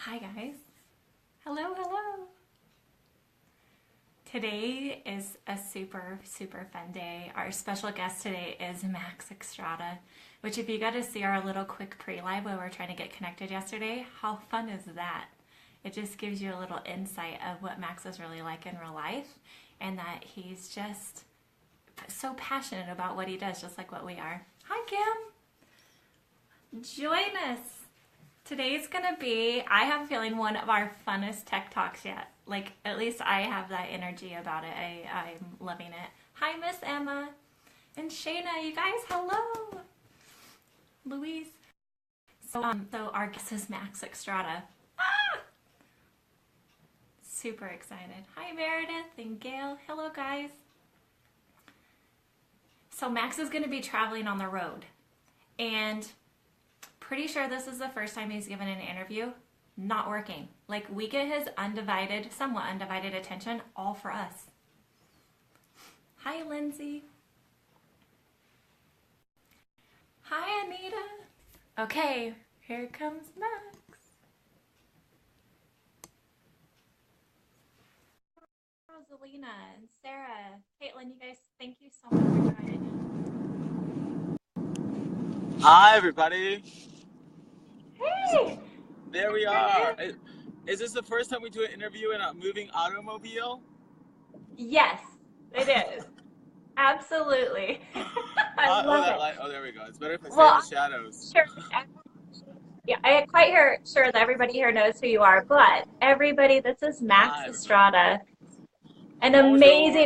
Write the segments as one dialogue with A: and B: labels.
A: Hi guys. Hello, hello. Today is a super fun day. Our special guest today is Max Estrada, which if you got to see our little quick pre-live where we're trying to get connected yesterday, how fun is that? It just gives you a little insight of what Max is really like in real life and that he's just so passionate about what he does, just like what we are. Hi, Kim. Join us. Today's gonna be, I have a feeling, one of our funnest tech talks yet. Like, at least I have that energy about it. I'm loving it. Hi, Miss Emma. And Shayna, you guys, hello. Louise. So our guest is Max Estrada. Ah! Super excited. Hi, Meredith and Gail. Hello, guys. So Max is gonna be traveling on the road. And pretty sure this is the first time he's given an interview not working. Like, we get his undivided, somewhat undivided attention all for us. Hi, Lindsay. Hi, Anita. Okay, here comes Max. Rosalina and Sarah, Caitlin, you guys, thank you so much for joining us.
B: Hi, everybody.
A: Hey!
B: There we are. Is this the first time we do an interview in a moving automobile?
A: Yes, it is. Absolutely. I love it.
B: Oh, there we go. It's better if I stay
A: Well,
B: in the shadows.
A: sure. Yeah, I am quite sure that everybody here knows who you are, but everybody, this is Max
B: Hi, everybody.
A: Estrada, an
B: Bonjour.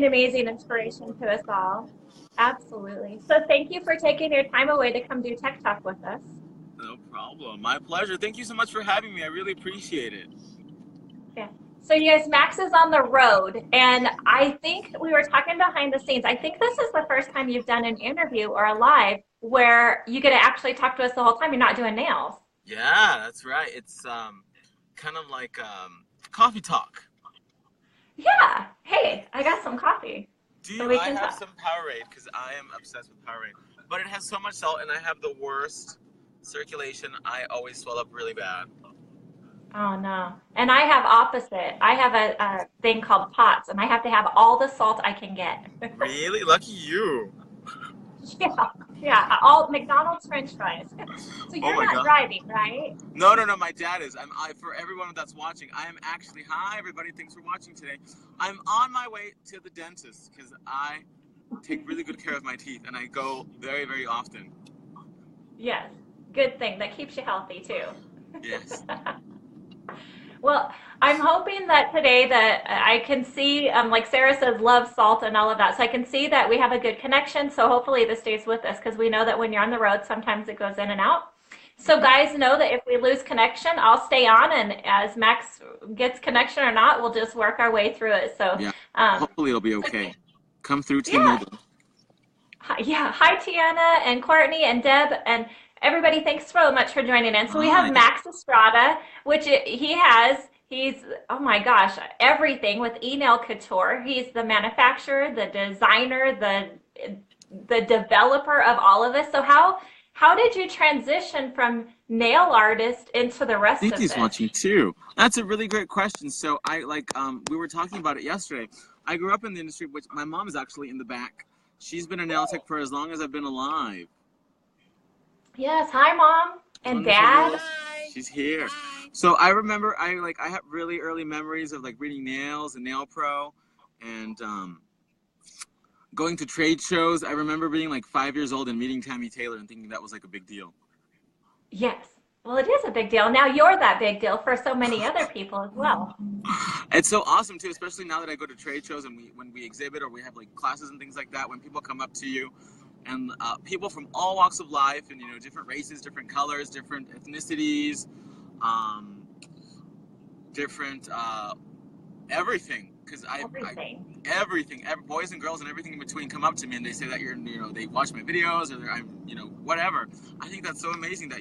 A: amazing inspiration to us all. Absolutely. So thank you for taking your time away to come do Tech Talk with us.
B: No problem. My pleasure. Thank you so much for having me. I really appreciate it.
A: Yeah. So you guys, Max is on the road, and I think we were talking behind the scenes. I think this is the first time you've done an interview or a live where you get to actually talk to us the whole time. You're not doing nails.
B: Yeah, that's right. It's kind of like coffee talk.
A: Yeah. Hey, I got some coffee, so we
B: I
A: can
B: have
A: talk.
B: some Powerade because I am obsessed with Powerade. But it has so much salt and I have the worst circulation. I always swell up really bad.
A: Oh no. And I have opposite. I have a thing called POTS, and I have to have all the salt I can get.
B: Really? Lucky you.
A: Yeah, yeah. All McDonald's French fries. So
B: Oh
A: you're
B: my
A: not
B: God.
A: driving, right?
B: No, my dad is. For everyone that's watching, I am actually, hi everybody, thanks for watching today. I'm on my way to the dentist because I take really good care of my teeth and I go very often.
A: Yes. Good thing. That keeps you healthy too.
B: Yes.
A: Well, I'm hoping that today that I can see, like Sarah says, love, salt, and all of that. So I can see that we have a good connection. So hopefully this stays with us because we know that when you're on the road, sometimes it goes in and out. So guys, know that if we lose connection, I'll stay on, and as Max gets connection or not, we'll just work our way through it. So,
B: Yeah.
A: um,
B: Hopefully it'll be okay. Come through
A: yeah,
B: T-Mobile.
A: yeah. Hi, Tiana and Courtney and Deb and everybody. Thanks so much for joining in. So we have
B: Hi.
A: Max Estrada, which he's, oh my gosh, everything with Nail Couture. He's the manufacturer, the designer, the developer of all of this. So how did you transition from nail artist into the rest of
B: Diti's
A: this?
B: watching too. That's a really great question. So we were talking about it yesterday. I grew up in the industry, which my mom is actually in the back. She's been a nail tech for as long as I've been alive.
A: Yes, hi mom and
B: Wonderful
A: dad.
B: girl. She's here. So I remember I have really early memories of like reading Nails and Nail Pro and going to trade shows. I remember being like 5 years old and meeting Tammy Taylor and thinking that was like a big deal.
A: Yes. Well, it is a big deal. Now you're that big deal for so many other people as well.
B: It's so awesome too, especially now that I go to trade shows and when we exhibit or we have like classes and things like that, when people come up to you and people from all walks of life and different races, different colors, different ethnicities, um, different everything, because
A: Everything.
B: everything, boys and girls and everything in between come up to me and they say that they watch my videos or I'm whatever. I think that's so amazing that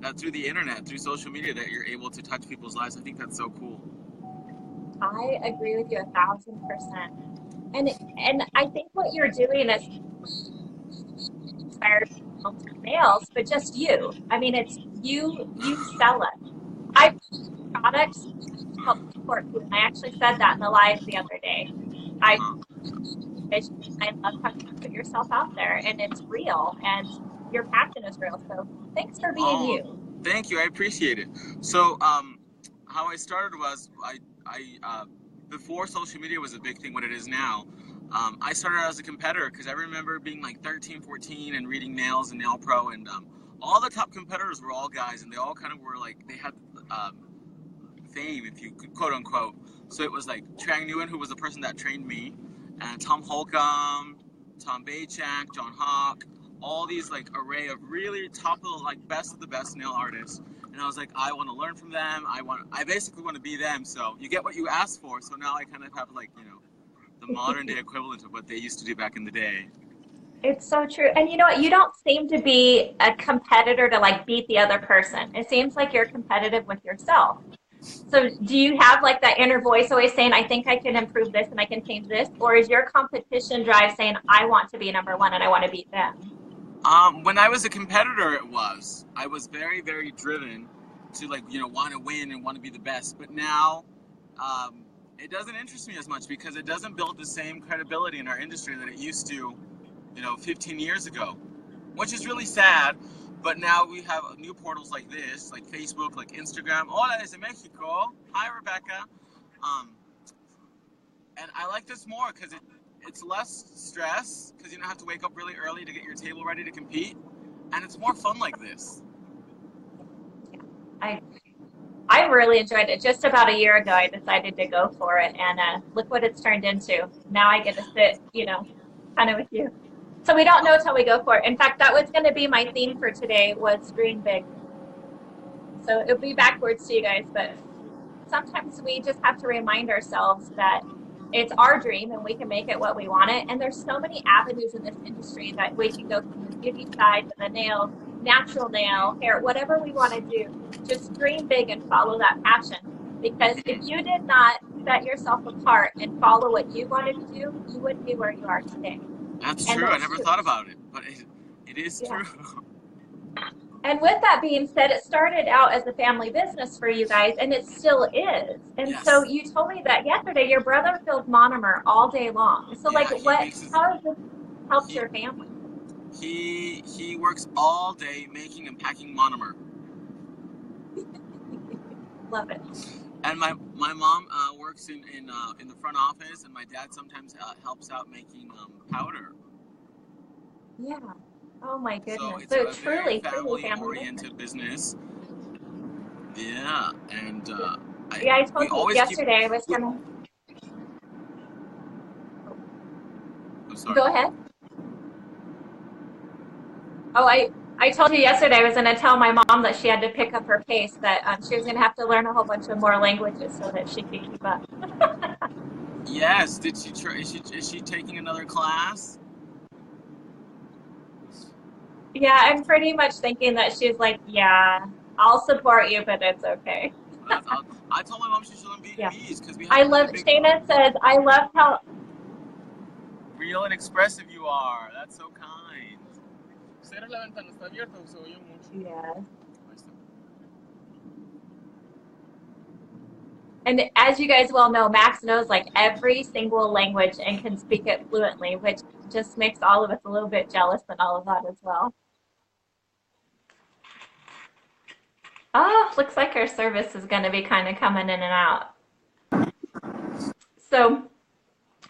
B: that through the internet, through social media, that you're able to touch people's lives. I think that's so cool.
A: I agree with you 1,000%. And I think what you're doing is inspired nails, but just you. I mean, it's you sell it. I products help support you. And I actually said that in the live the other day. I love how you put yourself out there, and it's real, and your passion is real. So thanks for being you.
B: Thank you. I appreciate it. So, how I started was before social media was a big thing, what it is now. I started out as a competitor because I remember being like 13, 14 and reading Nails and Nail Pro, and all the top competitors were all guys, and they all kind of were like, they had fame, if you could, quote unquote. So it was like Trang Nguyen, who was the person that trained me, and Tom Holcomb, Tom Bachak, John Hawk, all these like array of really top of the, like, best of the best nail artists. And I was like, I want to learn from them. I basically want to be them. So you get what you ask for. So now I kind of have, like, you know, the modern day equivalent of what they used to do back in the day.
A: It's so true. And you know what? You don't seem to be a competitor to like beat the other person. It seems like you're competitive with yourself. So do you have like that inner voice always saying, I think I can improve this and I can change this? Or is your competition drive saying, I want to be number one and I want to beat them?
B: When I was a competitor, it was. I was very, very driven to, like, you know, want to win and want to be the best. But now, it doesn't interest me as much because it doesn't build the same credibility in our industry that it used to, you know, 15 years ago, which is really sad. But now we have new portals like this, like Facebook, like Instagram. Hola desde Mexico. Hi, Rebecca. And I like this more because it's less stress because you don't have to wake up really early to get your table ready to compete. And it's more fun like this.
A: I really enjoyed it. Just about a year ago, I decided to go for it. And look what it's turned into. Now I get to sit, you know, kind of with you. So we don't know until we go for it. In fact, that was going to be my theme for today was dream big. So it'll be backwards to you guys, but sometimes we just have to remind ourselves that it's our dream and we can make it what we want it. And there's so many avenues in this industry that we can go from the beauty side to the nail, natural nail, hair, whatever we want to do. Just dream big and follow that passion. Because if you did not set yourself apart and follow what you wanted to do, you wouldn't be where you are today.
B: That's true. I never thought about it, but it is true.
A: And with that being said, it started out as a family business for you guys, and it still is. And so you told me that yesterday your brother filled monomer all day long. So how has this helped your family?
B: He works all day making and packing monomer.
A: Love it.
B: And my mom works in the front office, and my dad sometimes helps out making powder.
A: Yeah. Oh my goodness.
B: So it's a truly family-oriented business. Yeah, and
A: I told you yesterday I was gonna.
B: I'm sorry.
A: Go ahead. Oh, I told you yesterday I was going to tell my mom that she had to pick up her pace, that she was going to have to learn a whole bunch of more languages so that she could keep up.
B: Yes. Did she try? Is she taking another class?
A: Yeah, I'm pretty much thinking that she's like, yeah, I'll support you, but it's okay.
B: I told my mom she should learn Vietnamese because we have.
A: I love. Shayna says, I love how
B: real and expressive you are. That's so kind.
A: Yeah. And as you guys well know, Max knows like every single language and can speak it fluently, which just makes all of us a little bit jealous and all of that as well. Oh, looks like our service is going to be kind of coming in and out. So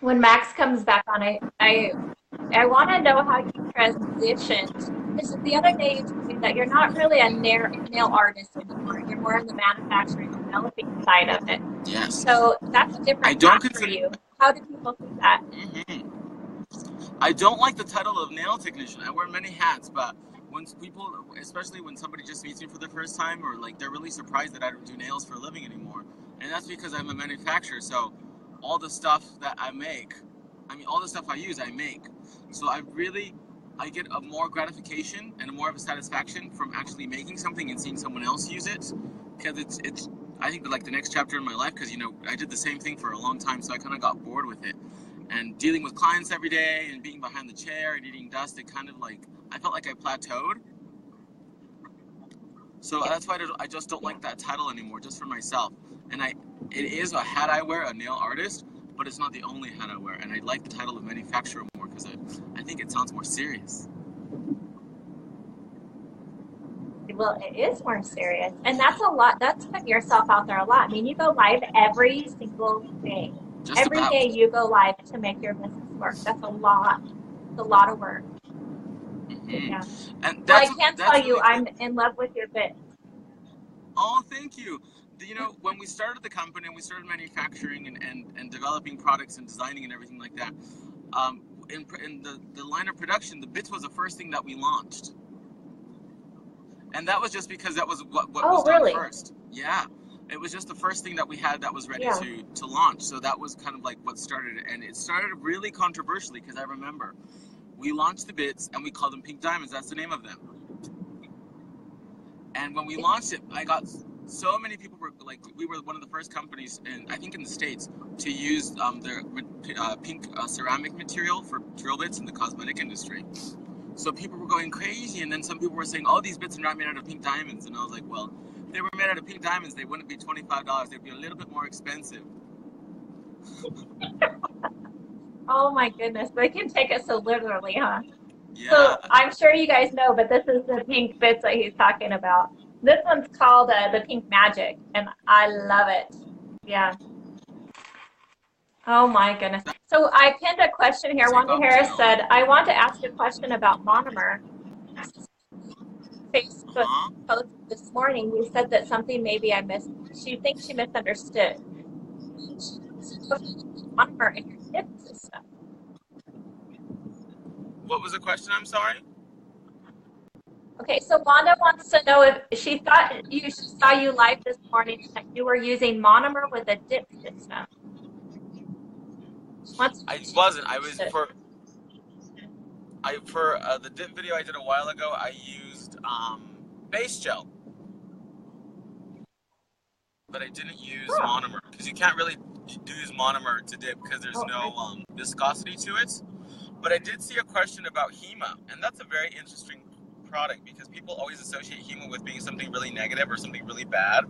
A: when Max comes back on, I want to know how you transitioned. Because the other day you told me that you're not really a nail artist anymore. You're more in the manufacturing and developing side of it.
B: Yes.
A: So that's a different path for you. How do people see that?
B: I don't like the title of nail technician. I wear many hats, but when people, especially when somebody just meets me for the first time, or like they're really surprised that I don't do nails for a living anymore, and that's because I'm a manufacturer. So all the stuff that I make, all the stuff I use, I make. So I get a more gratification and more of a satisfaction from actually making something and seeing someone else use it, because it's I think like the next chapter in my life, because I did the same thing for a long time, so I kind of got bored with it, and dealing with clients every day and being behind the chair and eating dust, it kind of like I felt like I plateaued. So
A: Yeah.
B: that's why I just don't
A: Yeah.
B: like that title anymore, just for myself. And it is a hat I wear, a nail artist, but it's not the only hat I wear. And I like the title of manufacturer more because I think it sounds more serious.
A: Well, it is more serious. And that's a lot. That's putting yourself out there a lot. I mean, you go live every single day.
B: Just
A: Every
B: about.
A: day you go live to make your business work. That's a lot. It's a lot of work. Yeah.
B: And
A: Well, I can tell
B: that's
A: you,
B: really good.
A: I'm in love with your bit.
B: Oh, thank you. You know, when we started the company and we started manufacturing and developing products and designing and everything like that, in the line of production, the bits was the first thing that we launched. And that was just because that was what was
A: Oh,
B: done
A: really?
B: first. Yeah. It was just the first thing that we had that was ready
A: Yeah.
B: to launch. So that was kind of like what started it. And it started really controversially because I remember we launched the bits and we called them pink diamonds. That's the name of them. And when we launched it, I got so many people were like, we were one of the first companies, I think in the States, to use their pink ceramic material for drill bits in the cosmetic industry. So people were going crazy, and then some people were saying, "Oh, these bits are not made out of pink diamonds." And I was like, "Well, if they were made out of pink diamonds, they wouldn't be $25. They'd be a little bit more expensive."
A: Oh my goodness. They can take it so literally, huh?
B: Yeah.
A: So I'm sure you guys know, but this is the pink bits that he's talking about. This one's called the Pink Magic, and I love it. Yeah. Oh my goodness. So I pinned a question here.
B: Take
A: Wanda
B: off too.
A: Harris said, I want to ask a question about monomer. Facebook
B: Huh?
A: post this morning, you said that something maybe I missed. She thinks she misunderstood. Monomer in your dip system.
B: What was the question? I'm sorry.
A: Okay, so Wanda wants to know if she saw you live this morning and that you were using monomer with a dip system. She wants to
B: I
A: know if she
B: wasn't. I was
A: misunderstood.
B: for the dip video I did a while ago. I used base gel, but I didn't use
A: Oh,
B: monomer because you can't really use monomer to dip because there's
A: oh,
B: no viscosity to it. But I did see a question about HEMA, and that's a very interesting product because people always associate HEMA with being something really negative or something really bad,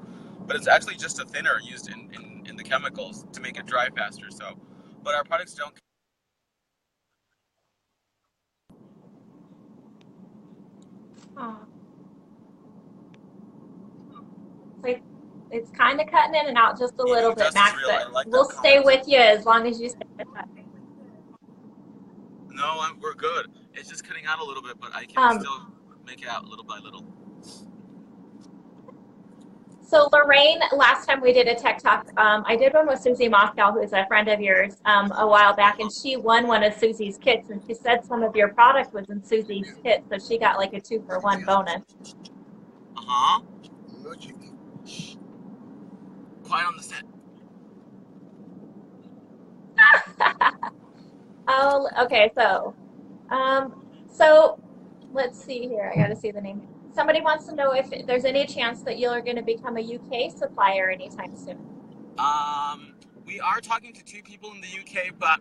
B: but it's actually just a thinner used in the chemicals to make it dry faster. So, but our products don't.
A: oh. It's kind of cutting in and out just a little
B: Eating
A: bit,
B: dust is
A: Max,
B: real.
A: but
B: I like
A: we'll
B: that
A: stay
B: comment.
A: with you as long as you stay with us.
B: No, we're good. It's just cutting out a little bit, but I can
A: Um,
B: still make it out little by little.
A: so Lorraine, last time we did a tech talk, I did one with Susie Moscow, who's a friend of yours, a while back, and she won one of Susie's kits, and she said some of your product was in Susie's kit, so she got like a 2-for-1 bonus.
B: Uh huh. Quiet on the set.
A: Oh, okay, so let's see here. I got to see the name. Somebody wants to know if there's any chance that you're going to become a UK supplier anytime soon.
B: We are talking to two people in the UK, but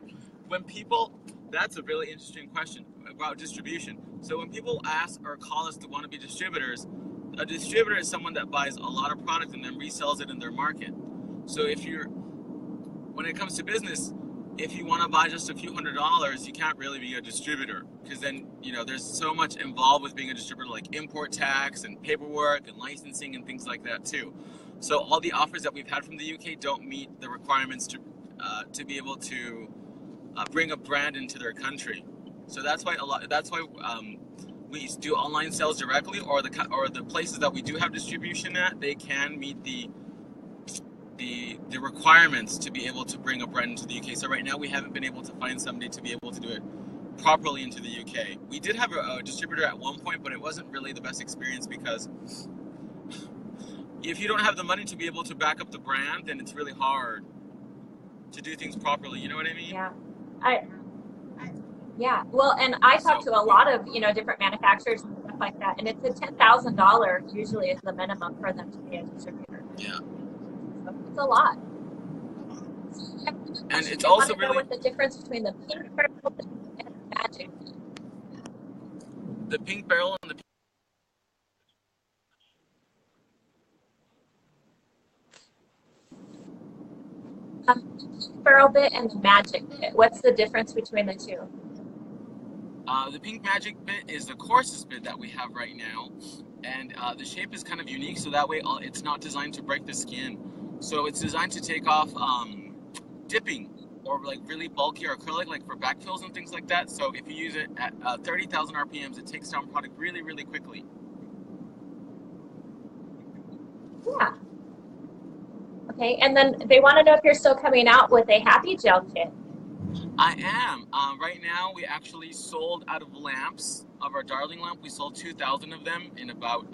B: when people, that's a really interesting question about distribution. So when people ask or call us to want to be distributors, a distributor is someone that buys a lot of product and then resells it in their market. So when it comes to business, if you want to buy just a few $100s, you can't really be a distributor because then, there's so much involved with being a distributor, like import tax and paperwork and licensing and things like that too. So all the offers that we've had from the UK don't meet the requirements to be able to bring a brand into their country. So that's why we do online sales directly, or the places that we do have distribution at, they can meet the requirements to be able to bring a brand into the UK. So right now we haven't been able to find somebody to be able to do it properly into the UK. We did have a distributor at one point, but it wasn't really the best experience because if you don't have the money to be able to back up the brand, then it's really hard to do things properly. You know what I mean?
A: Yeah. I yeah. Well, and I talk
B: So
A: to a lot of, different manufacturers and stuff like that, and it's a $10,000 usually is the minimum for them to be a distributor.
B: yeah,
A: So it's a lot.
B: and it's
A: I want
B: also
A: to know
B: really
A: what the difference between the pink purple and magic.
B: the pink barrel and the
A: Pearl bit and the magic bit. What's the difference between the two?
B: The pink magic bit is the coarsest bit that we have right now, and the shape is kind of unique, so that way it's not designed to break the skin. So it's designed to take off dipping or like really bulky or acrylic, like for backfills and things like that. So if you use it at 30,000 RPMs, it takes down product really, really quickly.
A: Yeah. Okay, and then they want to know if you're still coming out with a happy gel kit.
B: I am. Right now, we actually sold out of lamps, of our Darling lamp. We sold 2,000 of them in about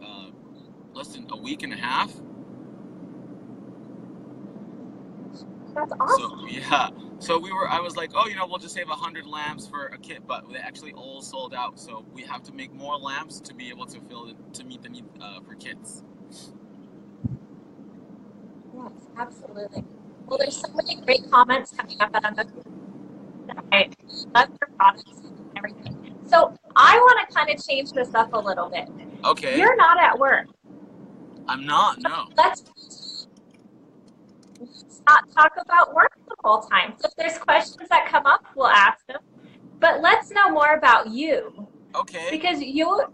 B: less than a week and a half.
A: That's awesome.
B: So, yeah. So I was like, oh, we'll just save 100 lamps for a kit, but they actually all sold out. So we have to make more lamps to be able to to meet the need for kits.
A: Yes, absolutely. Well, there's so many great comments coming up, and I love your products and everything. So I want to kind of change this up a little bit.
B: Okay.
A: You're not at work.
B: I'm not, no.
A: Let's not talk about work the whole time. So if there's questions that come up, we'll ask them. But let's know more about you.
B: Okay.
A: Because you are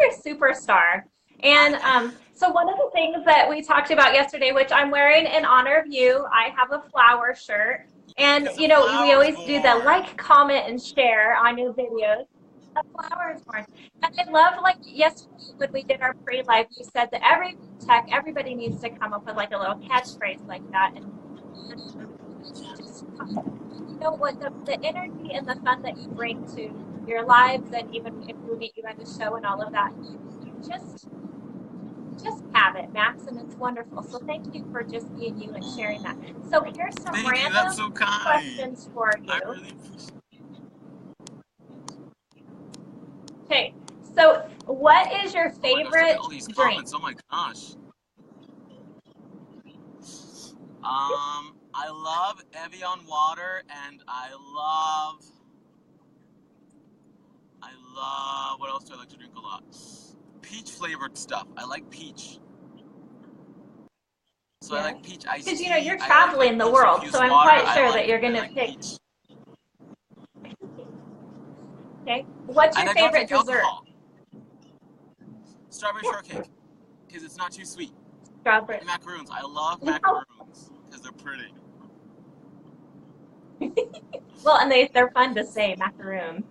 A: a superstar. And so one of the things that we talked about yesterday, which I'm wearing in honor of you, I have a flower shirt. And, we always do the like, comment, and share on your videos. A flower is born. And I love, like, yesterday when we did our pre-live, you said that everybody needs to come up with, like, a little catchphrase like that. And just, what the energy and the fun that you bring to your lives, and even if we meet you at the show and all of that, just have it, Max, and it's wonderful. So thank you for just being you and sharing that. So here's some random questions for you.
B: I really appreciate it.
A: Okay, so what is your favorite
B: all these
A: drink?
B: Comments. Oh my gosh. I love Evian water, and I love, what else do I like to drink a lot? Peach flavored stuff. I like peach. So I like peach iced tea.
A: Because, you're traveling the world, so I'm quite sure that you're going to pick.
B: Peach.
A: Okay, what's your favorite dessert?
B: Alcohol. Strawberry shortcake, because it's not too sweet.
A: Strawberry.
B: Macaroons. I love macaroons because they're pretty.
A: Well, and they're fun to say, macaroon.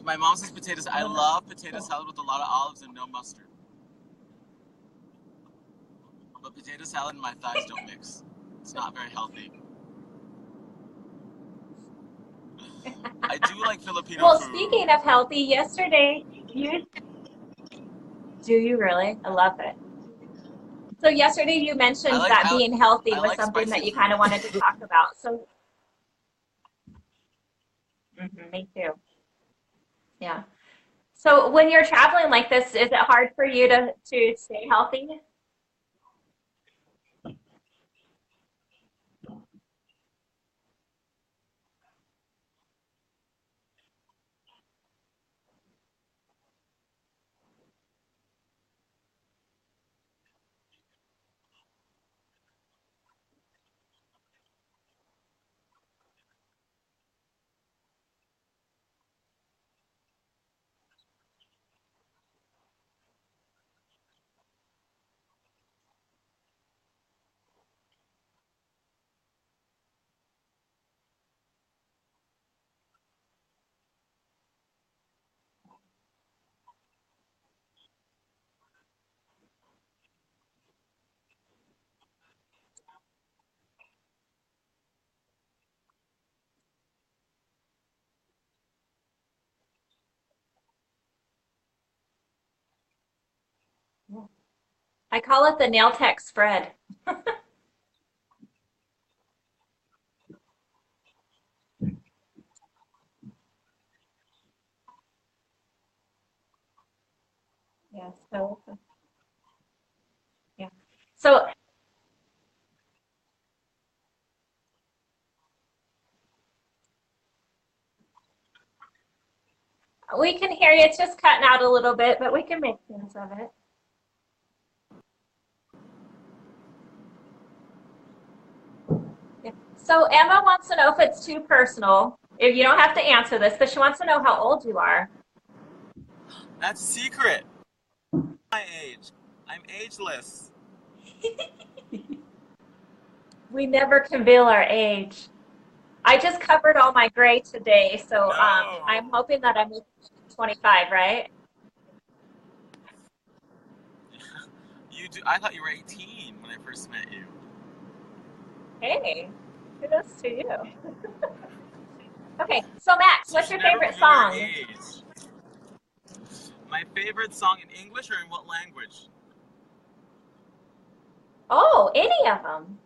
B: My mom says potatoes. I love potato salad with a lot of olives and no mustard. But potato salad and my thighs don't mix. It's not very healthy. I do like Filipino food.
A: Well, speaking of healthy, yesterday do you really? I love it. So yesterday you mentioned that being healthy was something that you kind of wanted to talk about. So, me too. Yeah. So when you're traveling like this, is it hard for you to stay healthy? I call it the nail tech spread. Yeah. So we can hear you. It's just cutting out a little bit, but we can make sense of it. Yeah. So Emma wants to know if it's too personal. If you don't have to answer this, but she wants to know how old you are.
B: That's a secret. My age. I'm ageless.
A: We never can reveal our age. I just covered all my gray today, so I'm
B: No.
A: hoping that I'm 25, right?
B: You do. I thought you were 18 when I first met you.
A: Hey, kudos to you. Okay, so Max,
B: So you
A: what's
B: should
A: your
B: never
A: favorite
B: reveal your
A: song?
B: age. My favorite song in English or in what language?
A: Oh, any of them.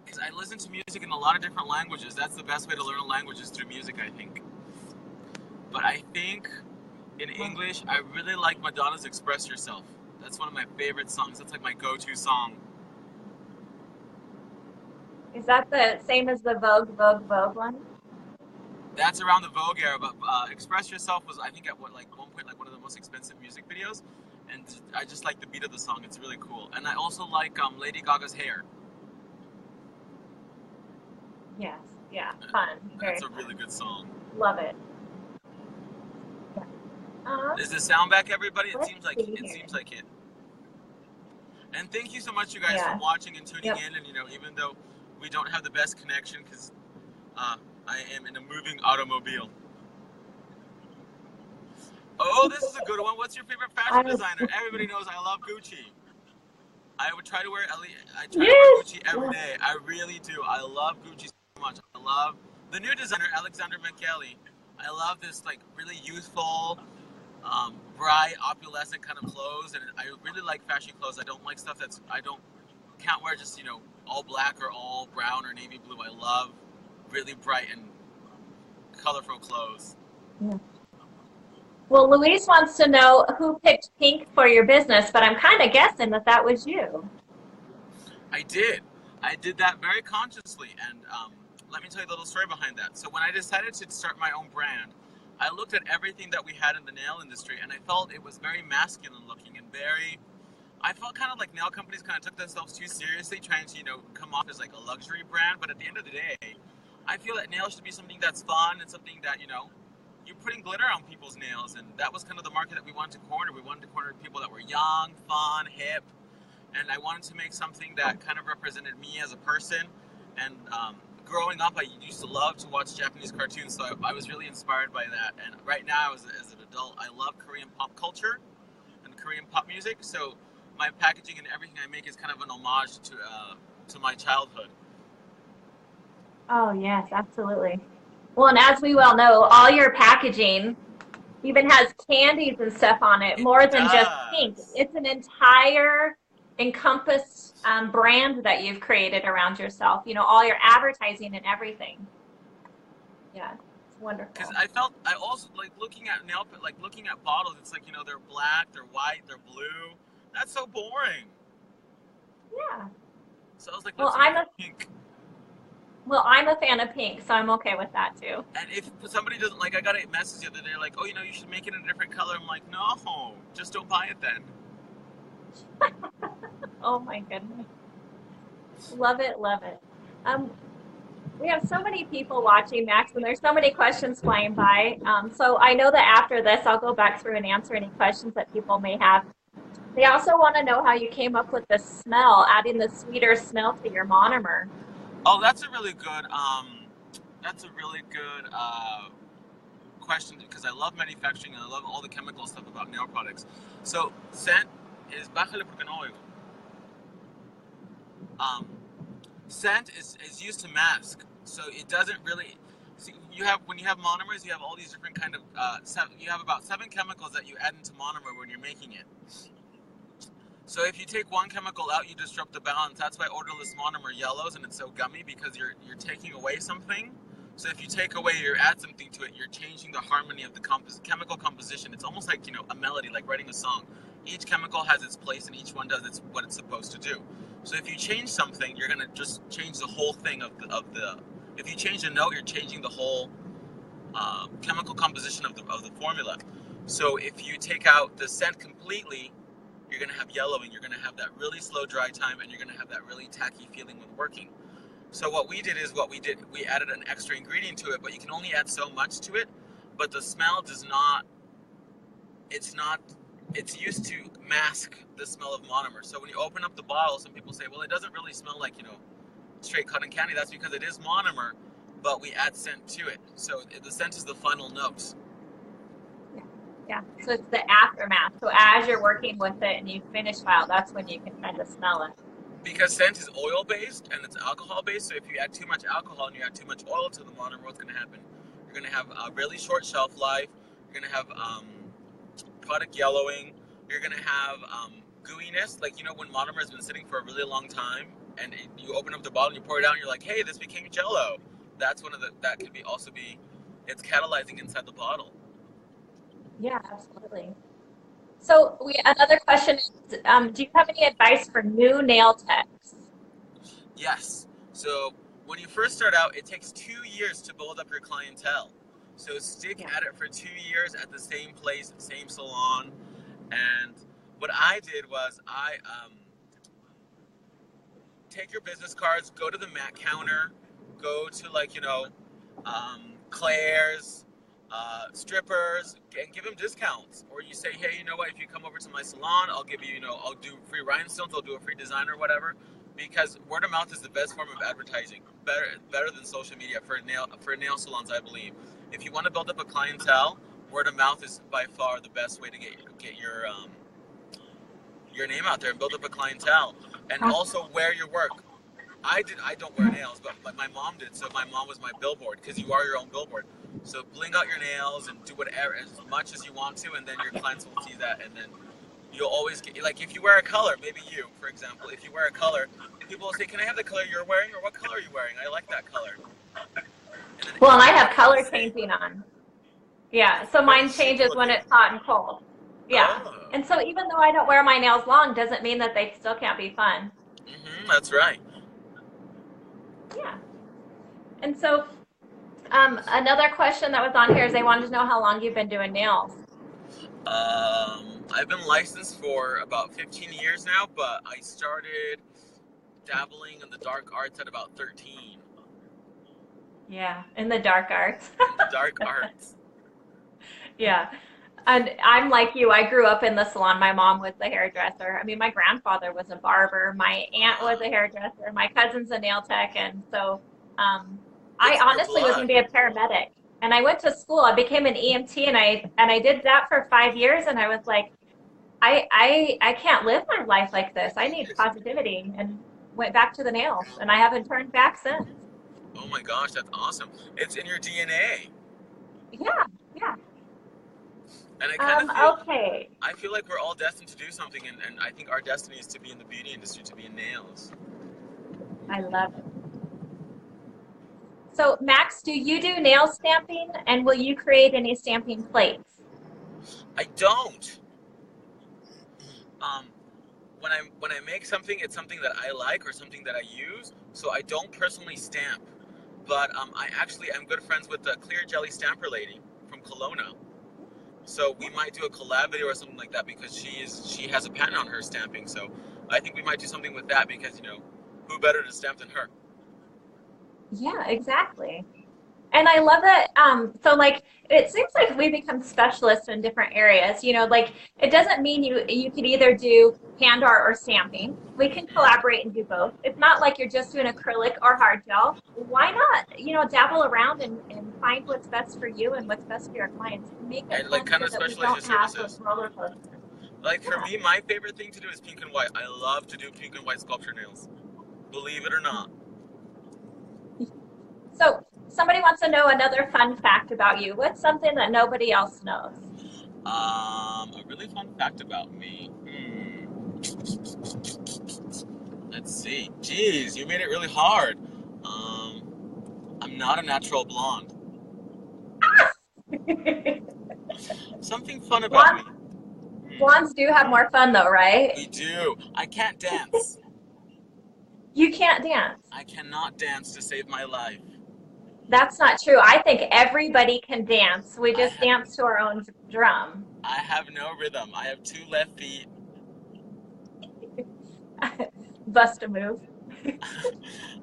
B: Because I listen to music in a lot of different languages. That's the best way to learn a language is through music, I think. But I think in English, I really like Madonna's Express Yourself. That's one of my favorite songs. That's like my go-to song.
A: Is that the same as the Vogue, Vogue, Vogue one?
B: That's around the Vogue era, but Express Yourself was, I think, at one point, like one of the most expensive music videos. And I just like the beat of the song. It's really cool. And I also like Lady Gaga's Hair.
A: Yes, yeah, fun, very
B: That's a
A: fun.
B: really good song.
A: Love it. Yeah.
B: Is the sound back, everybody? It
A: Let's
B: seems like
A: see
B: it
A: here.
B: seems like it. And thank you so much, you guys, for
A: Yeah.
B: watching and tuning
A: Yep.
B: in. And even though we don't have the best connection, because I am in a moving automobile. Oh, this is a good one. What's your favorite fashion
A: I,
B: designer? Everybody knows I love Gucci. I would try to wear I try to wear
A: yes.
B: Gucci every day. I really do. I love Gucci so much. I love the new designer, Alexander McKelly. I love this like really youthful, bright, opulescent kind of clothes, and I really like fashion clothes. I don't like stuff that's can't wear just all black or all brown or navy blue. I love really bright and colorful clothes.
A: Yeah. Well, Louise wants to know who picked pink for your business, but I'm kind of guessing that that was you.
B: I did. I did that very consciously, and let me tell you a little story behind that. So when I decided to start my own brand, I looked at everything that we had in the nail industry, and I felt it was very masculine looking and very. I felt kind of like nail companies kind of took themselves too seriously, trying to come off as like a luxury brand. But at the end of the day, I feel that nails should be something that's fun and something that you're putting glitter on people's nails, and that was kind of the market that we wanted to corner. We wanted to corner people that were young, fun, hip, and I wanted to make something that kind of represented me as a person. And growing up, I used to love to watch Japanese cartoons, so I was really inspired by that. And right now, as an adult, I love Korean pop culture and Korean pop music. So my packaging and everything I make is kind of an homage to my childhood.
A: Oh, yes, absolutely. Well, and as we well know, all your packaging even has candies and stuff on it,
B: It
A: more than just pink.
B: does.
A: It's an entire encompassed brand that you've created around yourself. All your advertising and everything. Yeah, it's
B: Because
A: wonderful.
B: I also like looking at looking at bottles. It's like they're black, they're white, they're blue. That's so boring.
A: Yeah.
B: So I was like,
A: Well,
B: let's
A: I'm
B: make it
A: a
B: pink.
A: well, I'm a fan of pink, so I'm okay with that too.
B: And if somebody doesn't like, I got a message the other day like, oh, you should make it in a different color. I'm like, no, just don't buy it then.
A: Oh my goodness. Love it, love it. Um, we have so many people watching, Max, and there's so many questions flying by. So I know that after this, I'll go back through and answer any questions that people may have. They also want to know how you came up with the smell, adding the sweeter smell to your monomer.
B: Oh, that's a really good question because I love manufacturing and I love all the chemical stuff about nail products. So scent is bájale porque no oigo. Um, Scent is used to mask, so it doesn't really. See, when you have monomers, you have all these different kind of. You have about 7 chemicals that you add into monomer when you're making it. So if you take one chemical out, you disrupt the balance. That's why odorless monomer yellows and it's so gummy because you're taking away something. So if you take away or add something to it, you're changing the harmony of the chemical composition. It's almost like a melody, like writing a song. Each chemical has its place and each one does what it's supposed to do. So if you change something, you're gonna just change the whole thing of the. If you change a note, you're changing the whole chemical composition of the formula. So if you take out the scent completely, you're going to have yellowing, you're going to have that really slow dry time, and you're going to have that really tacky feeling when working. So what we did, we added an extra ingredient to it, but you can only add so much to it. But the smell it's used to mask the smell of monomer. So when you open up the bottle, some people say, well, it doesn't really smell like, straight cotton candy. That's because it is monomer, but we add scent to it. So the scent is the final note.
C: Yeah, so it's the aftermath. So as you're working with it and you finish file, that's when you can kind of smell it.
B: Because scent is oil-based and it's alcohol-based, so if you add too much alcohol and you add too much oil to the monomer, what's going to happen? You're going to have a really short shelf life. You're going to have product yellowing. You're going to have gooiness. Like, when monomer has been sitting for a really long time and you open up the bottle and you pour it out and you're like, hey, this became Jell-O. That's that could also be, it's catalyzing inside the bottle.
C: Yeah, absolutely. So another question is, do you have any advice for new nail techs?
B: Yes. So when you first start out, it takes 2 years to build up your clientele. So stick at it for 2 years at the same place, same salon. And what I did was I take your business cards, go to the mat counter, go to Claire's, strippers, and give them discounts. Or you say, hey, you know what, if you come over to my salon, I'll give you, I'll do free rhinestones, I'll do a free design or whatever, because word of mouth is the best form of advertising, better than social media for nail salons, I believe. If you want to build up a clientele, word of mouth is by far the best way to get your name out there and build up a clientele. And also wear your work. I don't wear nails, but my mom did. So my mom was my billboard, because you are your own billboard. So bling out your nails and do whatever, as much as you want to, and then your clients will see that, and then you'll always get, like, if you wear a color, maybe you, for example, if you wear a color, people will say, can I have the color you're wearing, or what color are you wearing? I like that color.
C: Well, and I have color changing on. Yeah, so mine changes when it's hot and cold. Yeah.
B: Oh.
C: And so even though I don't wear my nails long, doesn't mean that they still can't be fun.
B: That's right.
C: Yeah. And so another question that was on here is they wanted to know how long you've been doing nails.
B: I've been licensed for about 15 years now, but I started dabbling in the dark arts at about 13.
C: Yeah, in the dark arts.
B: In the dark arts.
C: Yeah. And I'm like you. I grew up in the salon. My mom was the hairdresser. I mean, my grandfather was a barber. My aunt was a hairdresser. My cousin's a nail tech. And so I honestly was going to be a paramedic. And I went to school. I became an EMT, and I did that for 5 years. And I was like, I can't live my life like this. I need positivity, and went back to the nails. And I haven't turned back since.
B: Oh my gosh, that's awesome. It's in your DNA.
C: Yeah, yeah.
B: And I kind of
C: okay.
B: I feel like we're all destined to do something, and I think our destiny is to be in the beauty industry, to be in nails.
C: I love it. So, Max, do you do nail stamping, and will you create any stamping plates?
B: I don't. When I make something, it's something that I like or something that I use, so I don't personally stamp. But I'm good friends with the Clear Jelly Stamper lady from Kelowna. So we might do a collab video or something like that, because she has a patent on her stamping. So I think we might do something with that, because who better to stamp than her?
C: Yeah, exactly. And I love that. So like, it seems like we become specialists in different areas. Like, it doesn't mean you could either do hand art or stamping. We can collaborate and do both. It's not like you're just doing acrylic or hard gel. Why not? Dabble around and find what's best for you and what's best for your clients. Make it
B: And like kind of specialize your services. Like for me, my favorite thing to do is pink and white. I love to do pink and white sculpture nails. Believe it or not.
C: So somebody wants to know another fun fact about you. What's something that nobody else knows?
B: A really fun fact about me. Let's see. Jeez, you made it really hard. I'm not a natural blonde. Something fun about me.
C: Blondes do have more fun though, right?
B: We do. I can't dance.
C: You can't dance.
B: I cannot dance to save my life.
C: That's not true. I think everybody can dance. We just dance to our own drum.
B: I have no rhythm. I have 2 left feet.
C: Bust a move.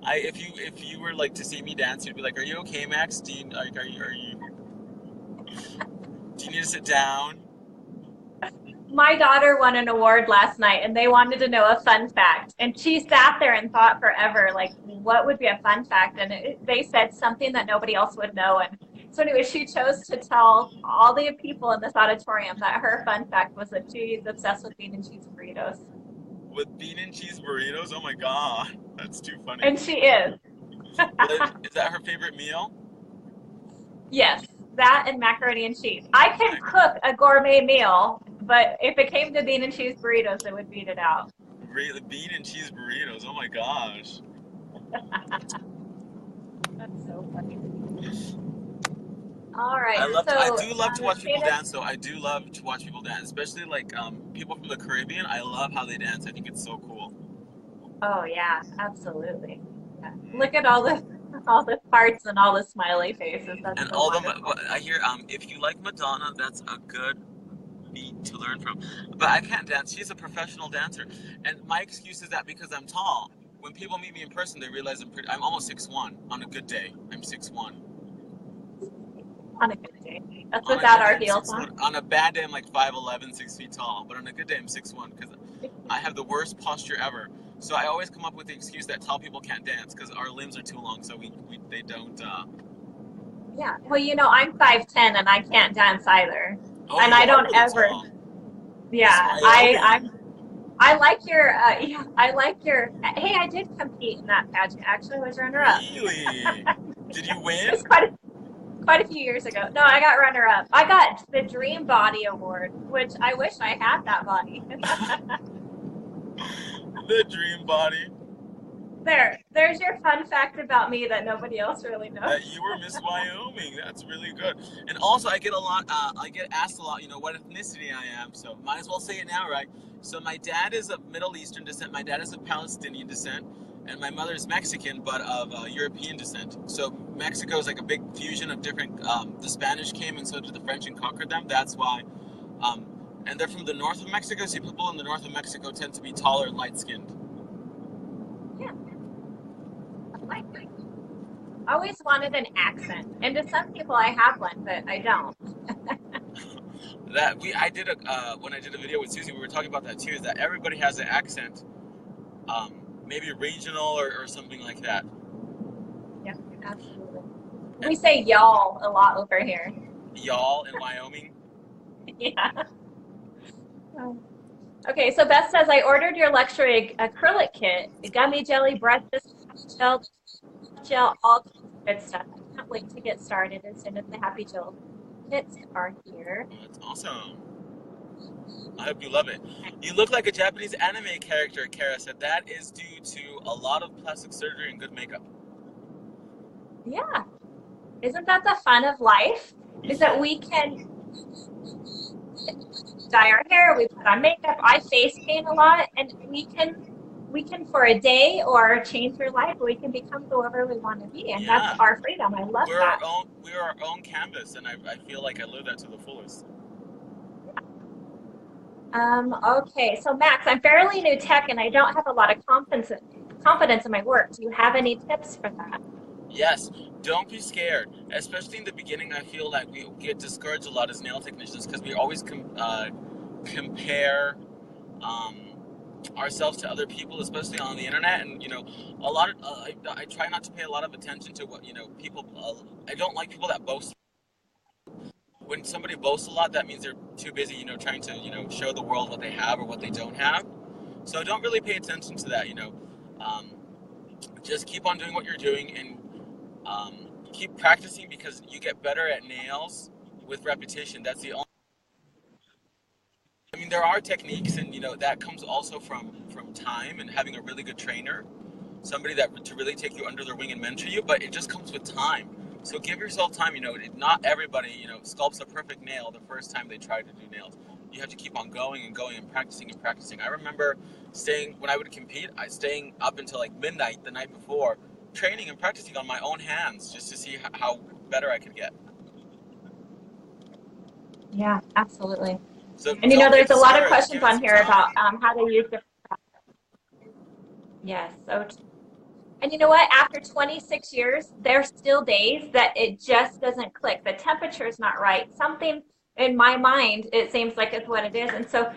B: If you were like to see me dance, you'd be like, "Are you okay, Max? Do you need to sit down?"
C: My daughter won an award last night and they wanted to know a fun fact. And she sat there and thought forever, like, what would be a fun fact? And they said something that nobody else would know. And so anyway, she chose to tell all the people in this auditorium that her fun fact was that she's obsessed with bean and cheese burritos.
B: With bean and cheese burritos? Oh my god, that's too funny.
C: And she is.
B: Is that her favorite meal?
C: Yes, that and macaroni and cheese. I can cook a gourmet meal, but if it came to bean and cheese burritos, it would beat it out.
B: Really, bean and cheese burritos? Oh my gosh.
C: That's so funny. All right.
B: I do love to watch people dance, though. I do love to watch people dance, especially like people from the Caribbean. I love how they dance. I think it's so cool.
C: Oh yeah, absolutely. Yeah. Look at all the parts and all the smiley faces. That's
B: and
C: so
B: all
C: wonderful.
B: I hear if you like Madonna, that's a good beat to learn from. But I can't dance. She's a professional dancer, and my excuse is that because I'm tall. When people meet me in person, they realize I'm almost 6'1". On a good day, I'm 6'1".
C: On a good day. That's without our heels on.
B: On a bad day, I'm like 5'11", 6 feet tall. But on a good day, I'm 6'1", because I have the worst posture ever. So I always come up with the excuse that tall people can't dance because our limbs are too long, so they don't.
C: Yeah. Well, you know, I'm 5'10" and I can't dance either.
B: Oh,
C: and I don't
B: really
C: ever.
B: Tall.
C: Yeah, I like your. Yeah, I like your. Hey, I did compete in that pageant. Actually, I was runner-up.
B: Really? Did you win?
C: It was quite a few years ago. No, I got runner-up. I got the Dream Body Award, which I wish I had that body.
B: The dream body.
C: There's your fun fact about me that nobody else really knows.
B: That you were Miss Wyoming. That's really good. And also, I get asked a lot, what ethnicity I am. So might as well say it now, right? So my dad is of Middle Eastern descent. My dad is of Palestinian descent, and my mother is Mexican, but of European descent. So Mexico is like a big fusion of different. The Spanish came, and so did the French, and conquered them. That's why. And they're from the north of Mexico. So people in the north of Mexico tend to be taller and light-skinned.
C: Yeah. I always wanted an accent, and to some people I have one, but I don't.
B: When I did a video with Susie, we were talking about that too. Is that everybody has an accent, maybe regional or something like that.
C: Yeah, absolutely. We say y'all a lot over here.
B: Y'all in Wyoming.
C: Yeah. Okay, so Beth says, I ordered your luxury acrylic kit, gummy jelly, brushes, gel, all good stuff. I can't wait to get started as soon as the Happy Jill kits are here.
B: Oh, that's awesome. I hope you love it. You look like a Japanese anime character, Kara said. That is due to a lot of plastic surgery and good makeup.
C: Yeah. Isn't that the fun of life? Is that we can dye our hair, we put on makeup, I face paint a lot, and we can for a day or change your life, we can become whoever we want to be, and that's our freedom. I love that.
B: We're our own canvas, and I feel like I live that to the fullest.
C: Okay, so Max, I'm fairly new tech, and I don't have a lot of confidence in my work. Do you have any tips for that?
B: Yes, don't be scared. Especially in the beginning, I feel like we get discouraged a lot as nail technicians because we always compare ourselves to other people, especially on the internet. And a lot of I try not to pay a lot of attention to what people. I don't like people that boast. When somebody boasts a lot, that means they're too busy, trying to show the world what they have or what they don't have. So don't really pay attention to that. Just keep on doing what you're doing and keep practicing because you get better at nails with repetition. That's the only. I mean, there are techniques, and that comes also from time and having a really good trainer, somebody that to really take you under their wing and mentor you. But it just comes with time. So give yourself time. Not everybody sculpts a perfect nail the first time they try to do nails. You have to keep on going and going and practicing and practicing. I remember when I would compete, staying up until like midnight the night before, training and practicing on my own hands just to see how better I could get.
C: Yeah, absolutely.
B: So
C: and there's a lot of questions on here about how to use different products. Yes, so and you know what? After 26 years, there's still days that it just doesn't click. The temperature's not right. Something in my mind, it seems like it's what it is. And so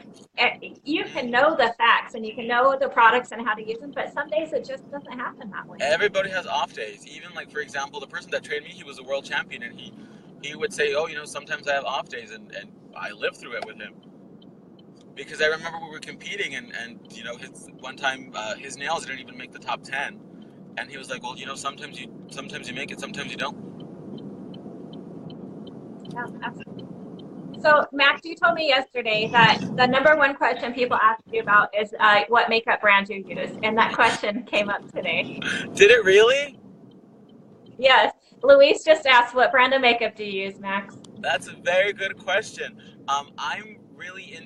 C: you can know the facts and you can know the products and how to use them, but some days it just doesn't happen that way.
B: Everybody has off days. Even like, for example, the person that trained me, he was a world champion, and he would say, oh, sometimes I have off days, and I lived through it with him. Because I remember we were competing, and his one time his nails didn't even make the top 10, and he was like, well, sometimes you make it, sometimes you don't.
C: Yeah, absolutely. So, Max, you told me yesterday that the number one question people ask you about is what makeup brand you use, and that question came up today.
B: Did it really?
C: Yes, Louise just asked, what brand of makeup do you use, Max?
B: That's a very good question. I'm really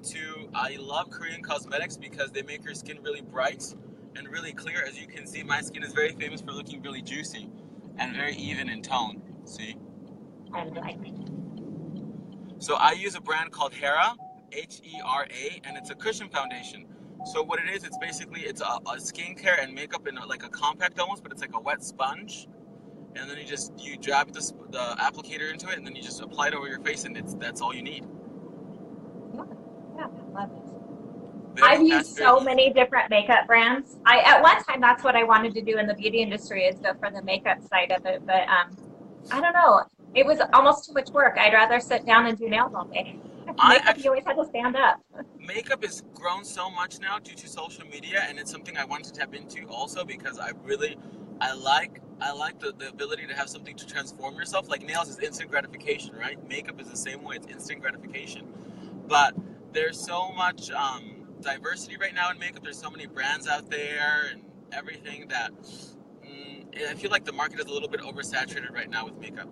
B: I love Korean cosmetics because they make your skin really bright and really clear. As you can see, my skin is very famous for looking really juicy and very even in tone. See?
C: I like it.
B: So I use a brand called Hera, Hera, and it's a cushion foundation. So what it is, it's basically a skincare and makeup in like a compact almost, but it's like a wet sponge. And then you drop the applicator into it, and then you just apply it over your face, and that's all you need.
C: Yeah, I love it.
B: Very
C: I've used so
B: easy.
C: many different makeup brands. At one time that's what I wanted to do in the beauty industry, is go for the makeup side of it, but I don't know. It was almost too much work. I'd rather sit down and do nails all day. Makeup, you always had to stand up.
B: Makeup has grown so much now due to social media, and it's something I want to tap into also because I like the ability to have something to transform yourself. Like nails is instant gratification, right? Makeup is the same way. It's instant gratification. But there's so much diversity right now in makeup. There's so many brands out there and everything that I feel like the market is a little bit oversaturated right now with makeup.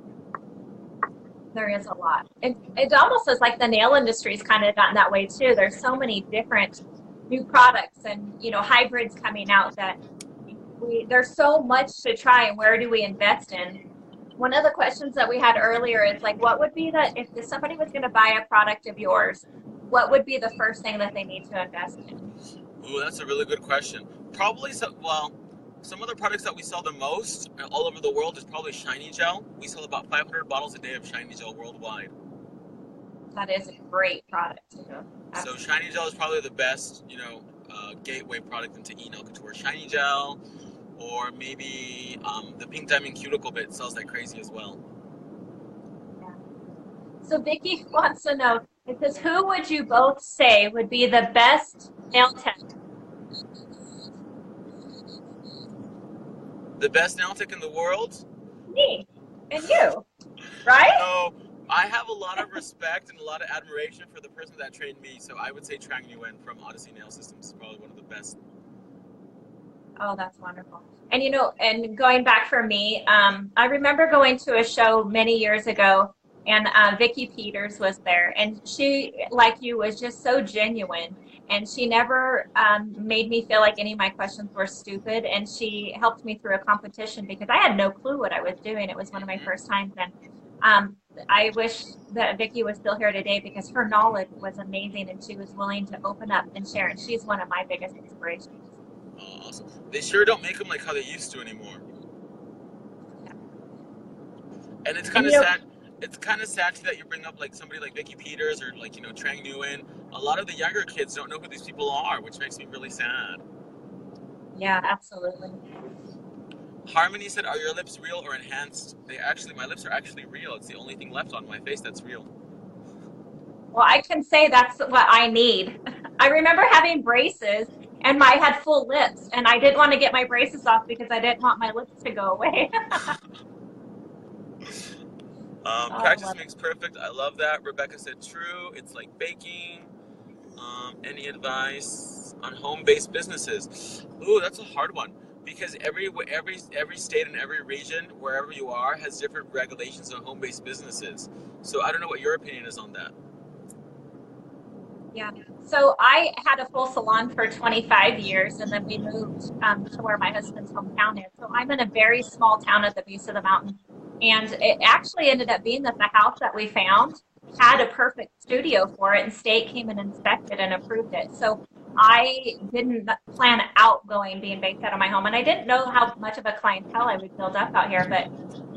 C: There is a lot. It almost is like the nail industry's kind of gotten that way too. There's so many different new products and hybrids coming out that there's so much to try, and where do we invest in? One of the questions that we had earlier is like, what would be if somebody was going to buy a product of yours, what would be the first thing that they need to invest in?
B: Ooh, that's a really good question. Probably some of the products that we sell the most all over the world is probably Shiny Gel. We sell about 500 bottles a day of Shiny Gel worldwide.
C: That is a great product.
B: So Shiny Gel is probably the best, gateway product into Nail Couture. Shiny Gel, or maybe the Pink Diamond Cuticle Bit sells like crazy as well.
C: Yeah. So Vicky wants to know, it says, who would you both say would be the best nail tech?
B: The best nail tech in the world?
C: Me and you, right?
B: No, I have a lot of respect and a lot of admiration for the person that trained me, so I would say Trang Nguyen from Odyssey Nail Systems is probably one of the best.
C: Oh, that's wonderful. And and going back for me, I remember going to a show many years ago, and Vicki Peters was there, and she, like you, was just so genuine, and she never made me feel like any of my questions were stupid, and she helped me through a competition because I had no clue what I was doing. It was one of my first times, and I wish that Vicki was still here today because her knowledge was amazing, and she was willing to open up and share, and she's one of my biggest inspirations.
B: Oh, awesome. They sure don't make them like how they used to anymore.
C: Yeah.
B: And it's kind of sad. It's kind of sad that you bring up like somebody like Vicki Peters or like Trang Nguyen. A lot of the younger kids don't know who these people are, which makes me really sad.
C: Yeah, absolutely.
B: Harmony said, "Are your lips real or enhanced?" My lips are actually real. It's the only thing left on my face that's real.
C: Well, I can say that's what I need. I remember having braces, and I had full lips, and I didn't want to get my braces off because I didn't want my lips to go away.
B: Practice makes perfect. I love that. Rebecca said, "True. It's like baking." Any advice on home-based businesses? Ooh, that's a hard one because every state and every region, wherever you are, has different regulations on home-based businesses. So I don't know what your opinion is on that.
C: Yeah. So I had a full salon for 25 years, and then we moved to where my husband's hometown is. So I'm in a very small town at the base of the mountain. And it actually ended up being that the house that we found had a perfect studio for it, and state came and inspected and approved it. So I didn't plan out going being based out of my home, and I didn't know how much of a clientele I would build up out here. But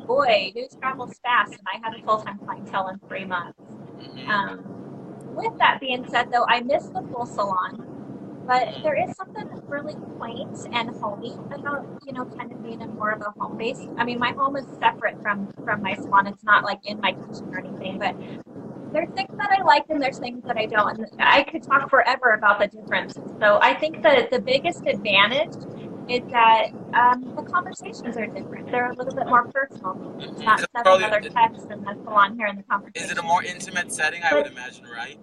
C: boy, news travels fast, and I had a full-time clientele in 3 months.
B: Mm-hmm.
C: Um, with that being said, though, I miss the full salon, but there is something really quaint and homey about, kind of being in more of a home base. I mean, my home is separate from my salon. It's not like in my kitchen or anything, but there's things that I like and there's things that I don't. And I could talk forever about the differences. So I think that the biggest advantage is that the conversations are different. They're a little bit more personal. It's not seven other texts in the salon here in the
B: Is it a
C: conversation.
B: more intimate setting, I would
C: But
B: imagine, right?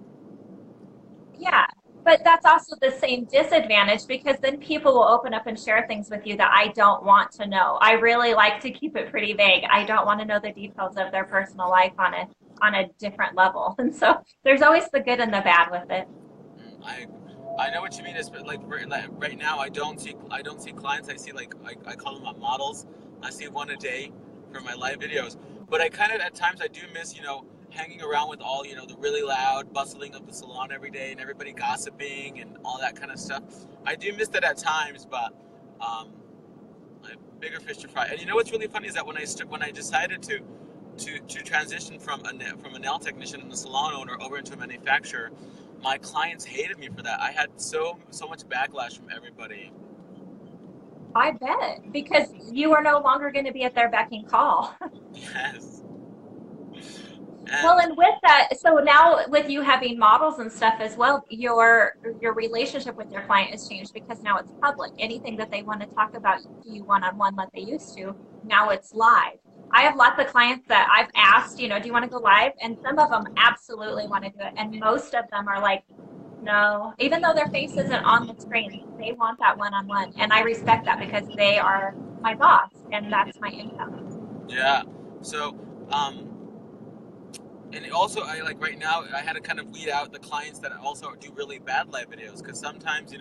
C: yeah, but that's also the same disadvantage because then people will open up and share things with you that I don't want to know. I really like to keep it pretty vague. I don't want to know the details of their personal life on a different level. And so there's always the good and the bad with it.
B: I know what you mean. It's like right now, I don't see clients. I see I call them models. I see one a day for my live videos. But I kind of at times I do miss hanging around with all the really loud bustling of the salon every day and everybody gossiping and all that kind of stuff. I do miss that at times, but I have bigger fish to fry. And what's really funny is that when I decided to transition from a nail technician and a salon owner over into a manufacturer, my clients hated me for that. I had so much backlash from everybody.
C: I bet, because you are no longer going to be at their beck and call.
B: Yes.
C: Well, and with that, so now with you having models and stuff as well, your relationship with your client has changed because now it's public. Anything that they want to talk about to you one-on-one like they used to, now it's live. I have lots of clients that I've asked, do you want to go live? And some of them absolutely want to do it. And most of them are like, no, even though their face isn't on the screen, they want that one-on-one. And I respect that because they are my boss and that's my income.
B: Yeah. So, and also I right now I had to kind of weed out the clients that also do really bad live videos because sometimes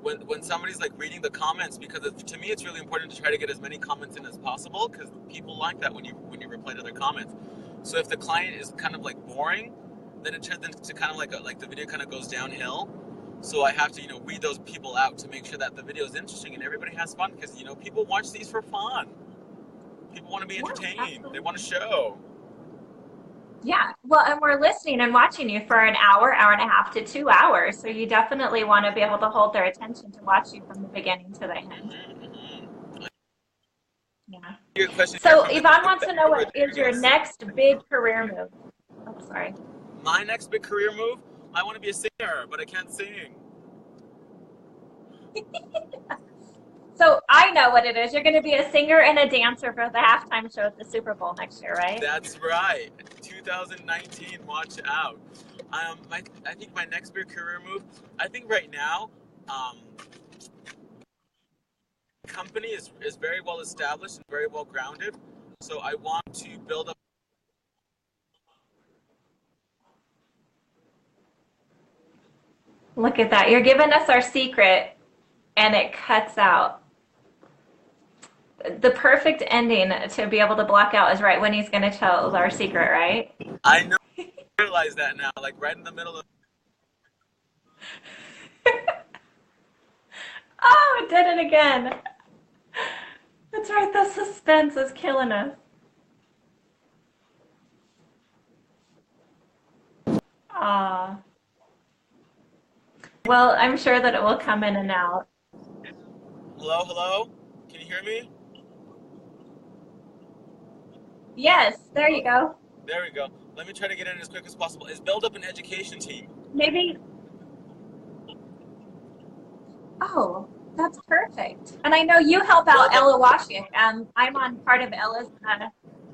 B: when somebody's reading the comments, because to me it's really important to try to get as many comments in as possible because people like that when you reply to their comments. So if the client is kind of boring, then it turns into kind of like the video kind of goes downhill. So I have to weed those people out to make sure that the video is interesting and everybody has fun because people watch these for fun. People want to be entertained. They want a show.
C: Yeah, well, and we're listening and watching you for an hour, hour and a half to 2 hours. So you definitely want to be able to hold their attention to watch you from the beginning to the end. Yeah.
B: Good question.
C: So Yvonne wants to know, what is your next big career move? Oh, sorry.
B: My next big career move? I want to be a singer, but I can't sing.
C: So I know what it is. You're going to be a singer and a dancer for the halftime show at the Super Bowl next year, right?
B: That's right. 2019, watch out. I think my next big career move, I think right now, the company is very well established and very well grounded. So I want to build up.
C: Look at that. You're giving us our secret and it cuts out. The perfect ending to be able to block out is right when he's going to tell our secret, right?
B: I know. I realize that now, right in the middle of.
C: Oh, it did it again. That's right. The suspense is killing us. Ah. Well, I'm sure that it will come in and out.
B: Hello, hello? Can you hear me?
C: Yes, there you go.
B: There we go. Let me try to get in as quick as possible. Is build up an education team.
C: Maybe. Oh, that's perfect. And I know you help out Ella Washington. I'm on part of Ella's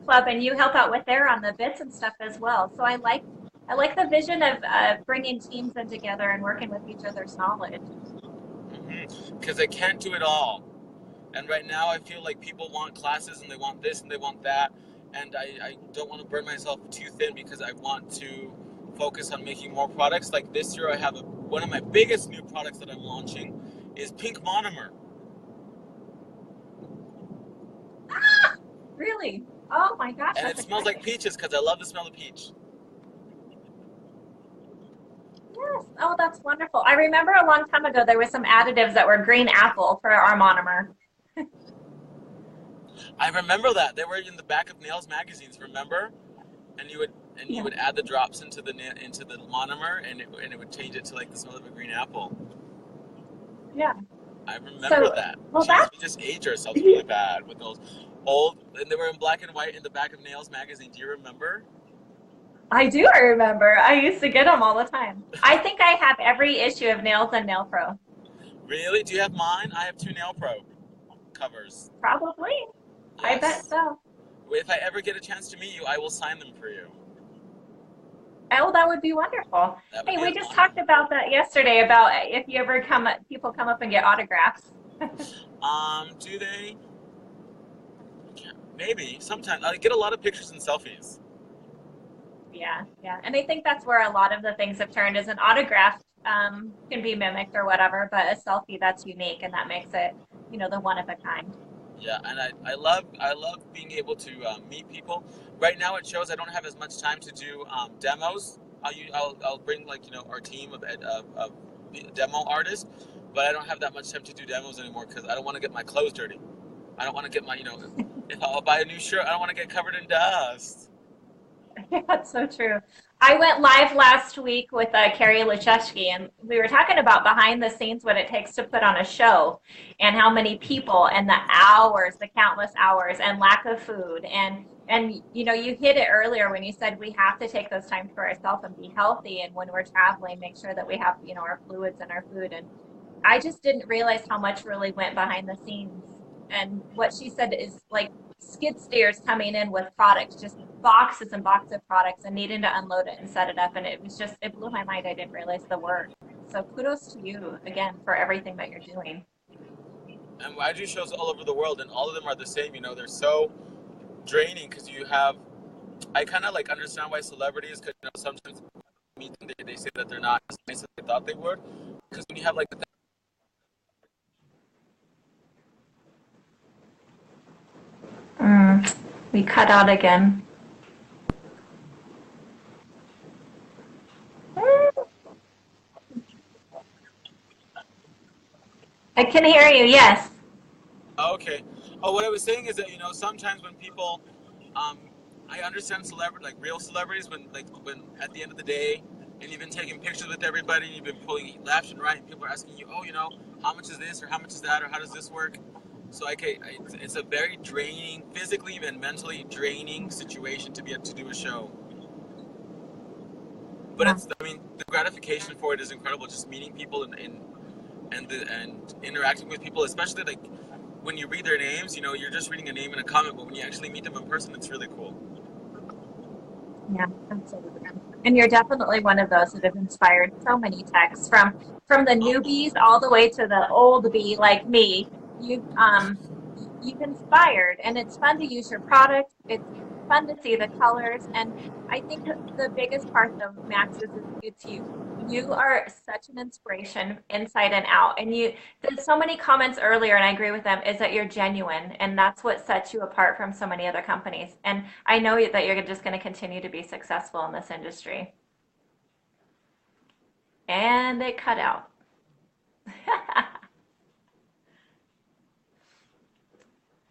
C: club, and you help out with there on the bits and stuff as well. So I like the vision of bringing teams in together and working with each other's knowledge.
B: Because I can't do it all. And right now I feel like people want classes and they want this and they want that. And I don't want to burn myself too thin because I want to focus on making more products. Like this year I have one of my biggest new products that I'm launching is pink monomer.
C: Ah, really? Oh my gosh.
B: And it smells like peaches because I love the smell of peach.
C: Yes. Oh, that's wonderful. I remember a long time ago there was some additives that were green apple for our monomer.
B: I remember that they were in the back of Nails magazines. Remember? And you
C: Yeah.
B: would add the drops into the monomer, and it would change it to like the smell of a green apple.
C: Yeah.
B: I remember
C: So,
B: that.
C: well,
B: Jeez, we
C: that's
B: just age ourselves really bad with those old, and they were in black and white in the back of Nails magazine. Do you remember?
C: I do remember. I used to get them all the time. I think I have every issue of Nails and Nail Pro.
B: Really? Do you have mine? I have two Nail Pro covers.
C: Probably. I bet
B: Yes.
C: so.
B: If I ever get a chance to meet you, I will sign them for you.
C: Oh, that would be wonderful.
B: That would
C: Hey,
B: be
C: we
B: an
C: just
B: honor.
C: talked about that yesterday about if you ever people come up and get autographs.
B: Do they? Maybe. Sometimes. I get a lot of pictures and selfies.
C: Yeah, yeah. And I think that's where a lot of the things have turned is an autograph can be mimicked or whatever, but a selfie that's unique and that makes it, the one of a kind.
B: Yeah, and I love being able to meet people. Right now, it shows I don't have as much time to do demos. I'll bring like our team of demo artists, but I don't have that much time to do demos anymore because I don't want to get my clothes dirty. I don't want to get my if I'll buy a new shirt, I don't want to get covered in dust.
C: That's so true. I went live last week with Carrie Lachewski, and we were talking about behind the scenes what it takes to put on a show, and how many people, and the hours, the countless hours, and lack of food, and you hit it earlier when you said we have to take those times for ourselves and be healthy, and when we're traveling, make sure that we have our fluids and our food, and I just didn't realize how much really went behind the scenes. And what she said is like skid steers coming in with products, just boxes and boxes of products and needing to unload it and set it up. And it blew my mind. I didn't realize the work. So kudos to you again for everything that you're doing.
B: And I do shows all over the world, and all of them are the same. They're so draining because you have. I kind of like understand why celebrities, because sometimes meet them, they say that they're not as nice as they thought they were. Because when you have like
C: We cut out again. I can hear you. Yes.
B: oh, okay. Oh, what I was saying is that sometimes when people, um, I understand celebrity like real celebrities when at the end of the day, and you've been taking pictures with everybody, and you've been pulling left and right, and people are asking you, oh, how much is this or how much is that or how does this work? So it's a very draining, physically and mentally draining situation to be able to do a show. But
C: Yeah.
B: I mean, the gratification for it is incredible. Just meeting people and interacting with people, especially like when you read their names, you're just reading a name in a comment, but when you actually meet them in person, it's really cool.
C: Yeah, absolutely. And you're definitely one of those that have inspired so many techs from the newbies all the way to the old bee like me. You've inspired, and it's fun to use your product. It's fun to see the colors, and I think the biggest part of Max is it's you. You are such an inspiration inside and out, and there's so many comments earlier, and I agree with them, is that you're genuine, and that's what sets you apart from so many other companies. And I know that you're just going to continue to be successful in this industry. And it cut out.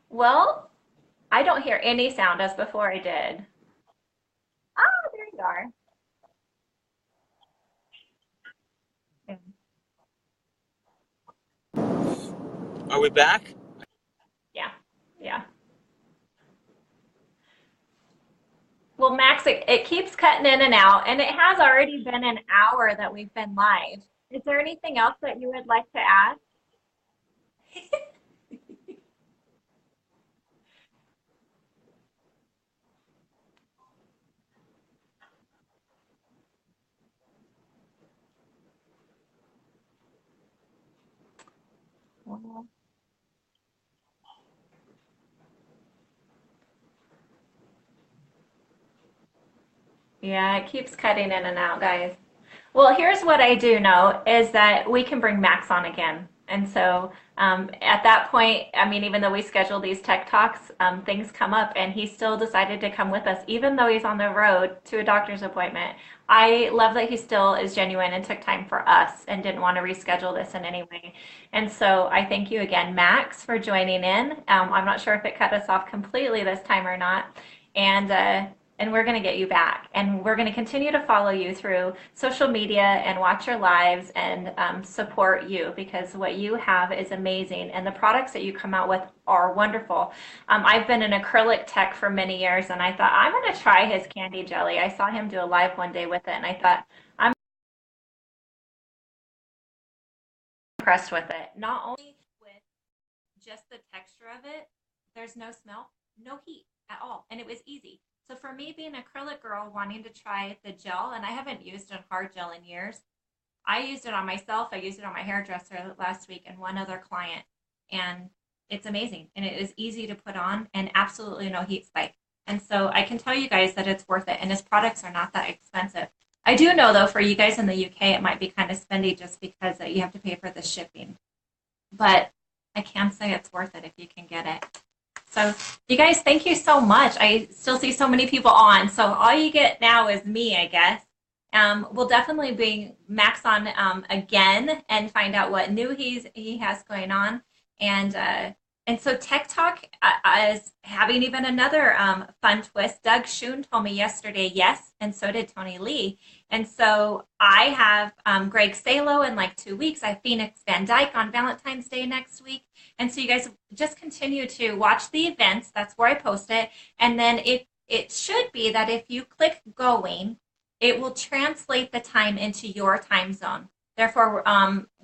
C: Well, I don't hear any sound as before I did. Ah, there you are.
B: Are we back?
C: Yeah, yeah. Well, Max, it keeps cutting in and out, and it has already been an hour that we've been live. Is there anything else that you would like to add? Well, yeah, it keeps cutting in and out, guys. Well, here's what I do know is that we can bring Max on again. And so at that point, I mean, even though we schedule these tech talks, things come up, and he still decided to come with us, even though he's on the road to a doctor's appointment. I love that he still is genuine and took time for us and didn't want to reschedule this in any way. And so I thank you again, Max, for joining in. I'm not sure if it cut us off completely this time or not. And we're going to get you back. And we're going to continue to follow you through social media and watch your lives and support you, because what you have is amazing. And the products that you come out with are wonderful. I've been an acrylic tech for many years, and I thought, I'm going to try his candy jelly. I saw him do a live one day with it, and I thought, I'm impressed with it. Not only with just the texture of it, there's no smell, no heat at all, and it was easy. So for me, being an acrylic girl, wanting to try the gel, and I haven't used a hard gel in years. I used it on myself. I used it on my hairdresser last week and one other client, and it's amazing. And it is easy to put on and absolutely no heat spike. And so I can tell you guys that it's worth it, and his products are not that expensive. I do know, though, for you guys in the UK, it might be kind of spendy just because you have to pay for the shipping. But I can say it's worth it if you can get it. So you guys, thank you so much. I still see so many people on. So all you get now is me, I guess. We'll definitely bring Max on again and find out what new he has going on. And so Tech Talk is having even another fun twist. Doug Schoon told me yesterday, yes, and so did Tony Lee. And so I have Greg Salo in like 2 weeks. I have Phoenix Van Dyke on Valentine's Day next week. And so you guys just continue to watch the events. That's where I post it. And then it should be that if you click going, it will translate the time into your time zone. Therefore,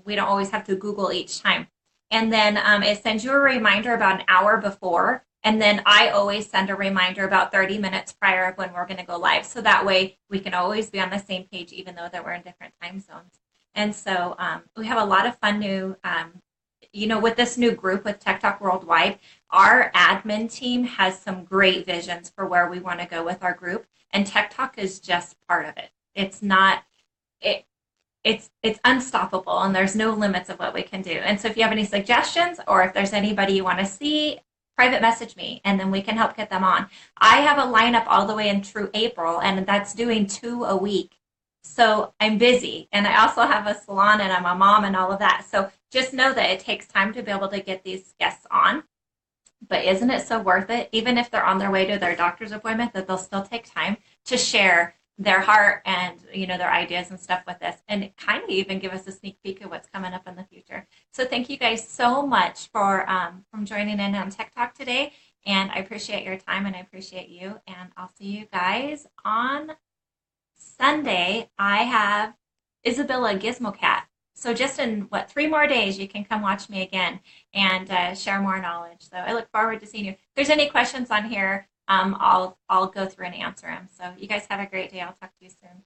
C: we don't always have to Google each time. And then it sends you a reminder about an hour before. And then I always send a reminder about 30 minutes prior of when we're going to go live. So that way we can always be on the same page, even though that we're in different time zones. And so we have a lot of fun new, with this new group with Tech Talk Worldwide, our admin team has some great visions for where we want to go with our group. And Tech Talk is just part of it. It's unstoppable, and there's no limits of what we can do. And so if you have any suggestions, or if there's anybody you want to see, private message me, and then we can help get them on. I have a lineup all the way in through April, and that's doing 2 a week. So I'm busy, and I also have a salon, and I'm a mom and all of that. So just know that it takes time to be able to get these guests on. But isn't it so worth it? Even if they're on their way to their doctor's appointment, that they'll still take time to share their heart and their ideas and stuff with us, and kind of even give us a sneak peek of what's coming up in the future. So thank you guys so much for from joining in on Tech Talk today, and I appreciate your time, and I appreciate you, and I'll see you guys on Sunday. I have Isabella Gizmo Cat. So just in 3 more days, you can come watch me again and share more knowledge. So I look forward to seeing you. If there's any questions on here, I'll go through and answer them. So you guys have a great day. I'll talk to you soon.